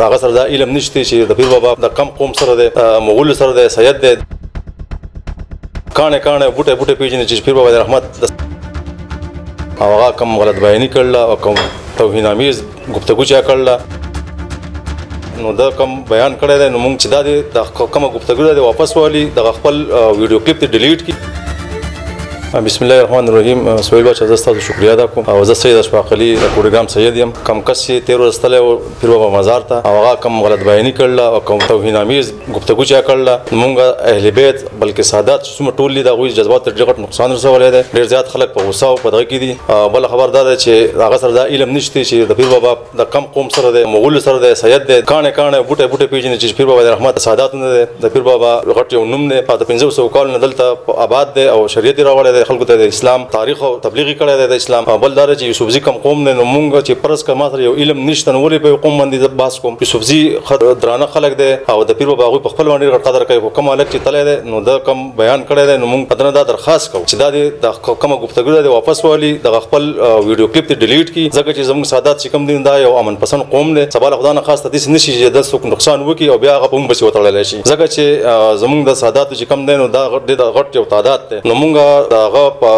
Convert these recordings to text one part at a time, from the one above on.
هغه سره دا علم نشته چې د پیر بابا د کم قوم سره دی، مغول سره دی، سید دی، کاڼه کاڼه بوټه بوټه پیژني چې پیر بابا د رحمت او هغه کم غلط بیاني کړله او کم توهین امیز گفتگو چا کړله نو دا کم بیان کړی دی. نو موږ چې دا دی د کومه گفتگو دی واپس والی د خپل ویډیو کلیپ ته ډیلیټ کړي. بسم الله الرحمن الرحیم. سهیل بچا زه ستاسو شکریا ادا کوم او زه سید اشفاق علي د کوډګرام سید یم. کم کس چې 13 ورځې تللی و پیر بابا مزار ته او هغه کم غلط بیاني کړله او کم توهین امیز گفتگو چا کړله، موږ اهل بیت بلکې سادات چې څومره ټول دي د هغوی جذبات ته ډېر غټ نقصان رسولی دی. ډېر زیات خلک په غوسه او په دغه کې دي. بله خبر دا ده چې هغه سره دا علم نشته چې د پیر بابا د کم قوم سره دی، مغول سره دی، سید دی، کاڼه کاڼه بوټه بوټه پیژني چې پیر بابا د رحمت سادات نه دی. د پیر بابا غټ یو نوم دی، د 500 کال نه دلته آباد دی او شریعت راوړی دی، خلکو ته د اسلام تاریخ او تبلیغي کړی دی د اسلام. بل دا چې یوسفزي کم قوم دی، نو موږ چې پرس که ما سره یو علم نشته نو ولې په قوم باندې بحث کوم. یوسفزي درانه خلک دی او د پیر بابا هغوی په خپل باندې قدر کوي، خو کوم هلک چې تللی دی نو دا کم بیان کړی دی، نو موږ په دا درخواست کوو چې دا دی د کومه گفتگو دی واپس والی د خپل ویډیو کلیپ ته ډیلیټ کړي، ځکه چې زموږ سادات چې کوم دي دا یو امن پسند قوم دی. سبا له خدای نه خاص داسې نه شي چې د څوک نقصان وکړي او بیا هغه په موږ پسې وتړلی شي، ځکه چې زموږ د ساداتو چې کوم دی نو دا غټ یو تعداد دی. نو موږ د هغه په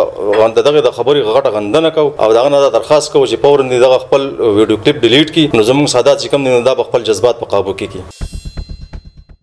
دغه د خبرې غټه غندنه کوو او دغه نه دا درخواست کوو چې فوراً دغه خپل ویډیو کلیپ ډیلیټ کړي، نو زموږ سادات چې کوم دي نو دا په خپل جذبات په قابو کې کړي.